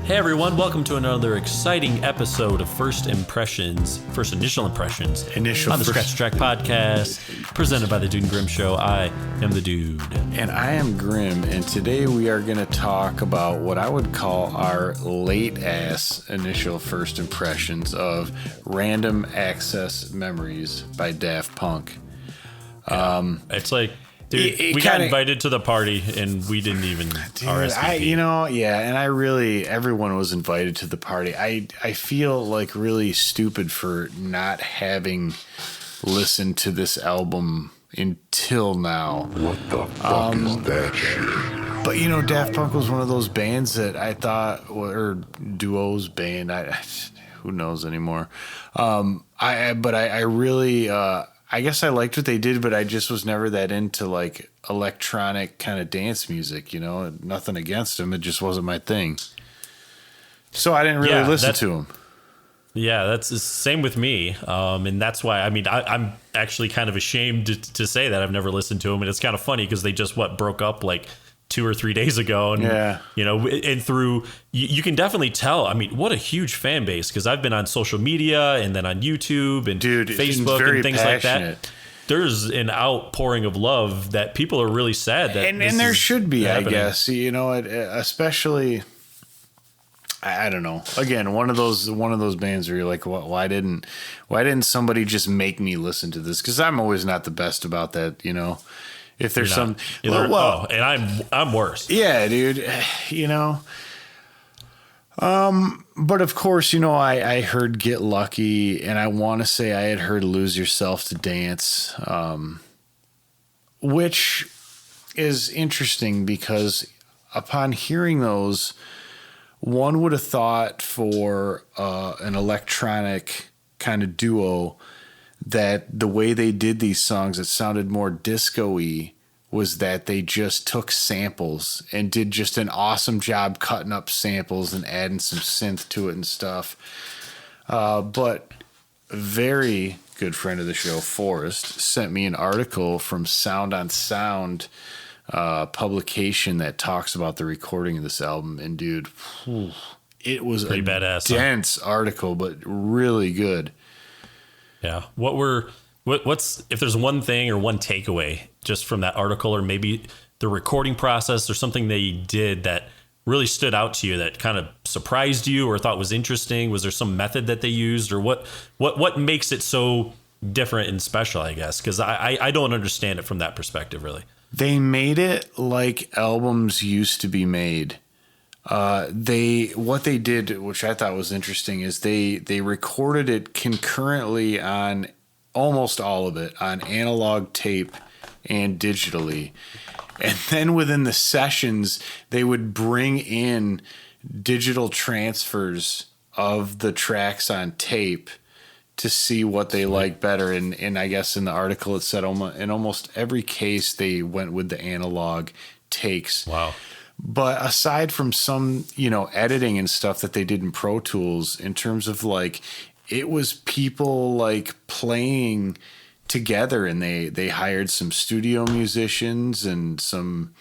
Hey everyone, welcome to another exciting episode of First Initial Impressions on the Scratch Track Podcast, presented by the Dude and Grimm Show. I am the Dude. And I am Grimm, and today we are going to talk about what I would call our late-ass initial first impressions of Random Access Memories by Daft Punk. It's like, dude, we got invited to the party and we didn't even RSVP. And everyone was invited to the party. I feel like really stupid for not having listened to this album until now. What the fuck is that shit? But Daft Punk was one of those bands that I thought, or duos band, who knows anymore. I guess I liked what they did, but I just was never that into like electronic kind of dance music, nothing against them. It just wasn't my thing. So I didn't really listen to them. Yeah, that's the same with me. And that's why, I'm actually kind of ashamed to say that I've never listened to them. And it's kind of funny because they just broke up like 2 or 3 days ago. And, and through, you can definitely tell, what a huge fan base, because I've been on social media and then on YouTube and Facebook and things like that. There's an outpouring of love that people are really sad that. And there should be, happening. I guess, especially, I don't know. Again, one of those bands where you're like, why didn't somebody just make me listen to this? Because I'm always not the best about that, If there's and I'm worse. Yeah, dude. But of course, I heard Get Lucky, and I want to say I had heard Lose Yourself to Dance, which is interesting because upon hearing those, one would have thought for an electronic kind of duo that the way they did these songs, it sounded more disco-y, was that they just took samples and did just an awesome job cutting up samples and adding some synth to it and stuff. But a very good friend of the show, Forrest, sent me an article from Sound on Sound publication that talks about the recording of this album. And dude, it was pretty badass, dense article, but really good. Yeah. What's if there's one thing or one takeaway just from that article, or maybe the recording process or something they did that really stood out to you that kind of surprised you or thought was interesting? Was there some method that they used, or what makes it so different and special, I guess? Because I don't understand it from that perspective, really. They made it like albums used to be made. What they did, which I thought was interesting, is they recorded it concurrently on almost all of it on analog tape and digitally. And then within the sessions, they would bring in digital transfers of the tracks on tape to see what they like better. And I guess in the article it said in almost every case they went with the analog takes. Wow. But aside from some, editing and stuff that they did in Pro Tools, in terms of like, it was people like playing together, and they hired some studio musicians and some,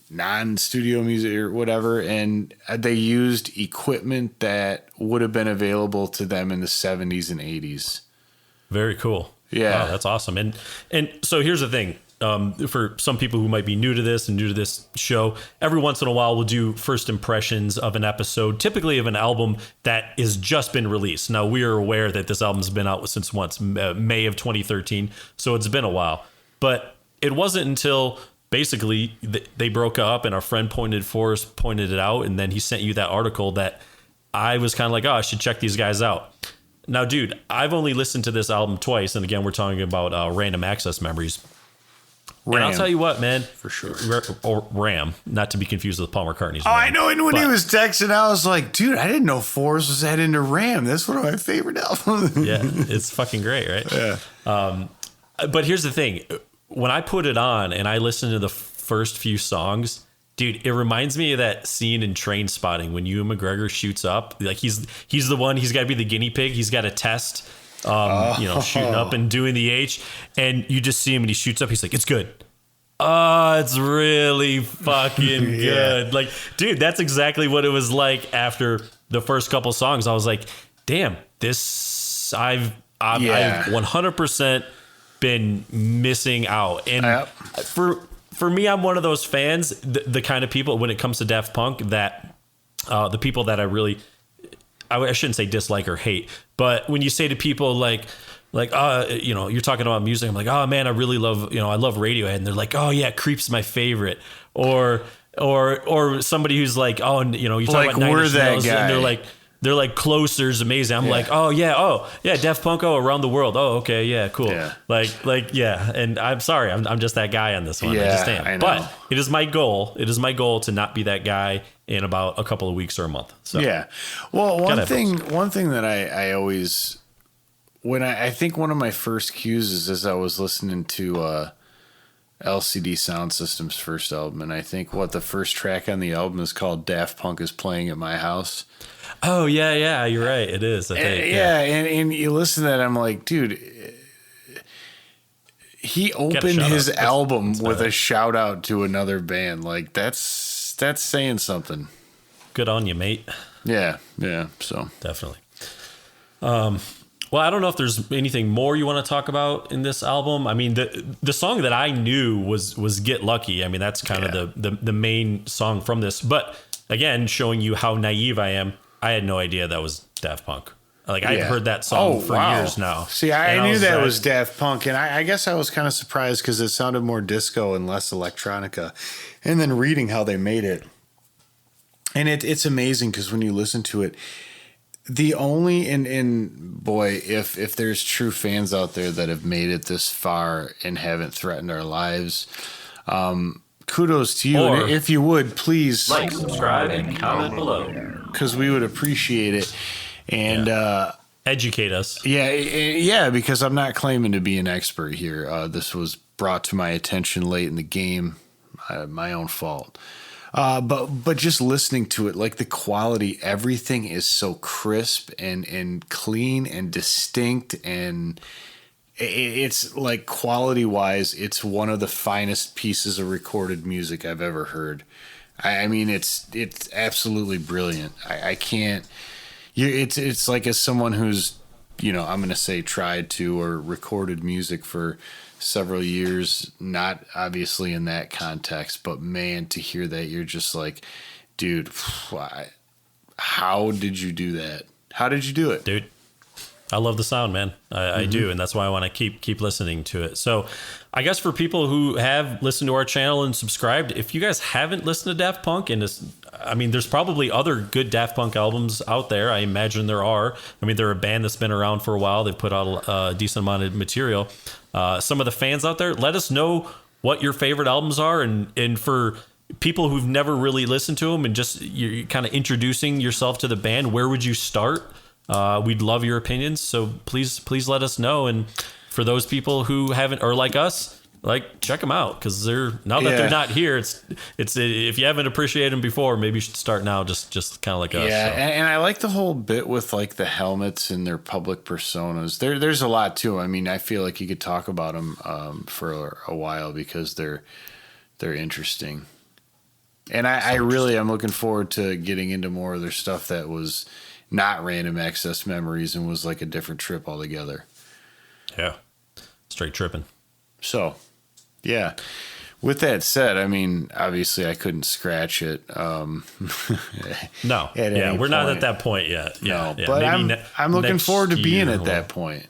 non-studio music or whatever. And they used equipment that would have been available to them in the 70s and 80s. Very cool. Yeah. Wow, that's awesome. And so here's the thing. For some people who might be new to this and new to this show, every once in a while we'll do first impressions of an episode, typically of an album that has just been released. Now, we are aware that this album's been out since May of 2013, so it's been a while. But it wasn't until basically they broke up and our friend Forrest pointed it out, and then he sent you that article that I was kind of like, I should check these guys out. Now, dude, I've only listened to this album twice, and again, we're talking about Random Access Memories. Ram. And I'll tell you what, man. For sure. Or Ram, not to be confused with Paul McCartney's Ram. I know. And when he was texting, I was like, dude, I didn't know Forrest was that into Ram. That's one of my favorite albums. Yeah, it's fucking great, right? Yeah. But here's the thing. When I put it on and I listen to the first few songs, dude, it reminds me of that scene in Trainspotting when Ewan McGregor shoots up. Like he's the one, he's got to be the guinea pig. He's got to test shooting up and doing the H, and you just see him and he shoots up. He's like, it's good. It's really fucking good. Like, dude, that's exactly what it was like after the first couple songs. I was like, damn, this I've 100% been missing out. And for me, I'm one of those fans, the kind of people when it comes to Daft Punk that the people that I shouldn't say dislike or hate, but when you say to people like, you're talking about music, I'm like, oh man, I really love, I love Radiohead. And they're like, oh yeah, Creep's my favorite. Or somebody who's like, oh, you talk like, about Nine Inch Nails, guy. and they're like Closer's amazing. I'm like, oh yeah, Daft Punk, Around the World. Oh, okay, yeah, cool. Yeah. Yeah. And I'm sorry, I'm just that guy on this one. Yeah, I just am. I know. But it is my goal. It is my goal to not be that guy in about a couple of weeks or a month. So yeah. Well, one thing that I always, when I think one of my first cues is as I was listening to LCD Sound System's first album, and I think the first track on the album is called Daft Punk is Playing at My House. Oh yeah, you're right. It is. I think. And you listen to that, I'm like, dude, he opened his album with a shout out to another band. Like that's saying something. Good on you, mate. Yeah. So definitely. Well, I don't know if there's anything more you want to talk about in this album. I mean, the song that I knew was Get Lucky. I mean, that's kind of the main song from this. But again, showing you how naive I am, I had no idea that was Daft Punk. Like, I'd heard that song for years now. See, I knew that was Daft Punk, and I guess I was kind of surprised because it sounded more disco and less electronica. And then reading how they made it. And it's amazing because when you listen to it, the only and boy, if there's true fans out there that have made it this far and haven't threatened our lives, kudos to you. And if you would please like, subscribe, and comment below, because we would appreciate it. And educate us. Yeah, because I'm not claiming to be an expert here. This was brought to my attention late in the game, my own fault. But just listening to it, like the quality, everything is so crisp and clean and distinct, and it's like quality wise, it's one of the finest pieces of recorded music I've ever heard. I mean, it's absolutely brilliant. I can't. It's like as someone who's, I'm going to say tried to or recorded music for several years, not obviously in that context, but man, to hear that, you're just like, dude, how did you do that? How did you do it? Dude, I love the sound, man. I do, and that's why I want to keep listening to it. So I guess for people who have listened to our channel and subscribed, if you guys haven't listened to Daft Punk, and there's probably other good Daft Punk albums out there. I imagine there are. I mean, they're a band that's been around for a while. They've put out a decent amount of material. Some of the fans out there, let us know what your favorite albums are, and for people who've never really listened to them and just you're kind of introducing yourself to the band, where would you start? We'd love your opinions, so please let us know. And for those people who haven't, or like us, check them out, because they're they're not here. It's if you haven't appreciated them before, maybe you should start now. Just kind of like us. Yeah, so. And I like the whole bit with like the helmets and their public personas. There's a lot too. I mean, I feel like you could talk about them for a while because they're interesting. And I'm looking forward to getting into more of their stuff that was not random access memories and was like a different trip altogether. Yeah, straight tripping. So, yeah. With that said, I mean, obviously I couldn't scratch it. No, we're not at that point yet. Yeah, no, but I'm looking forward to being at that point.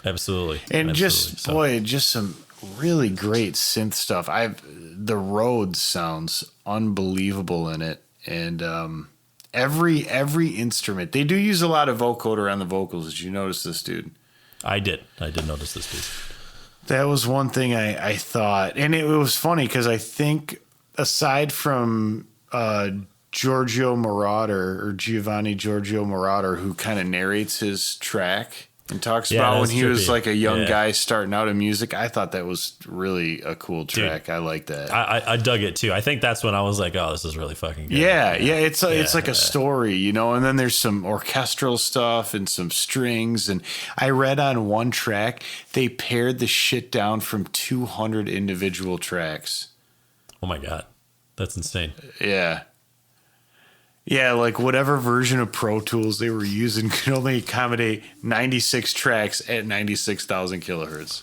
Absolutely. And just some really great synth stuff. The Rhodes sounds unbelievable in it, and every instrument, they do use a lot of vocoder on the vocals. Did you notice this, dude? I did notice this piece. That was one thing I thought, and it was funny because I think aside from Giovanni Giorgio Moroder, who kind of narrates his track, And talks Yeah, about when that's he was trippy. like a young Yeah. guy starting out in music. I thought that was really a cool track. I like that. I dug it too. I think that's when I was like, oh, this is really fucking good. Yeah, it's like a story, you know, and then there's some orchestral stuff and some strings. And I read on one track, they pared the shit down from 200 individual tracks. Oh my God. That's insane. Yeah. Yeah, like whatever version of Pro Tools they were using could only accommodate 96 tracks at 96,000 kilohertz.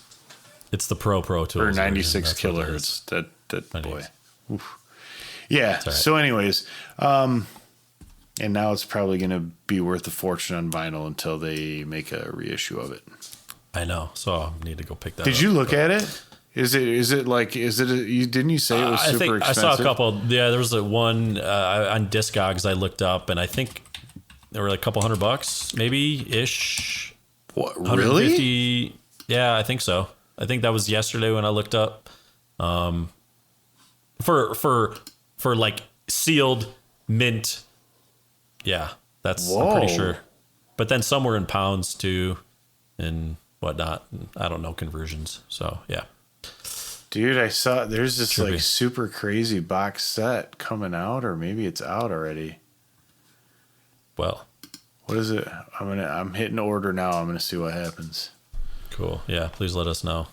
It's the Pro Tools. Or 96 version. That's what it is. kilohertz. That boy. 96. Oof. Yeah. right. So, anyways, and now it's probably going to be worth a fortune on vinyl until they make a reissue of it. I know. So I need to go pick that up. Did you look at it? Is it you didn't you say it was super expensive? I saw a couple. Yeah, there was one on Discogs I looked up, and I think there were like a couple $100 maybe ish. What, really? 150. Yeah, I think so. I think that was yesterday when I looked up. For like sealed mint. Yeah, that's I'm pretty sure. But then some were in pounds too, and whatnot. I don't know conversions. So yeah. Dude, I saw there's this Trippy. like super crazy box set coming out, or maybe it's out already. Well, What is it? I'm hitting order now. I'm gonna see what happens. cool. Yeah, please let us know.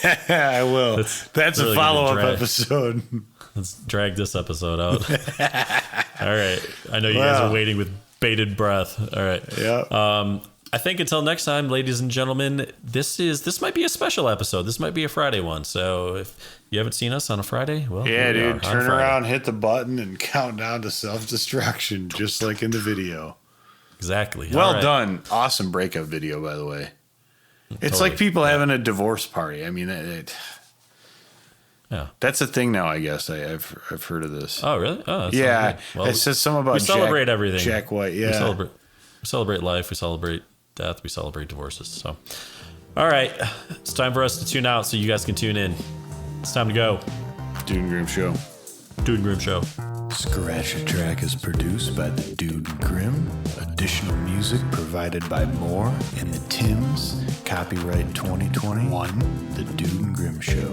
I will. That's really a gonna follow-up drag. episode. Let's drag this episode out. All right. I know you guys are waiting with bated breath. All right. Yeah. I think until next time, ladies and gentlemen, this might be a special episode. This might be a Friday one. So if you haven't seen us on a Friday, well, Yeah, here we dude. are on Turn Friday. around, hit the button, and count down to self-destruction, just like in the video. Exactly. Well All right. done. Awesome breakup video, by the way. It's Totally. like people having a divorce party. I mean, Yeah. that's a thing now, I guess. I've heard of this. Oh, really? Oh, that's Yeah. good. Well, it says something about we celebrate everything. Jack White, We yeah. celebrate life. We celebrate death. We celebrate divorces. So, all right. It's time for us to tune out so you guys can tune in. It's time to go. Dude and Grim Show. Dude and Grim Show. Scratch a Track is produced by the Dude and Grim. Additional music provided by Moore and the Tims. Copyright 2021. The Dude and Grim Show.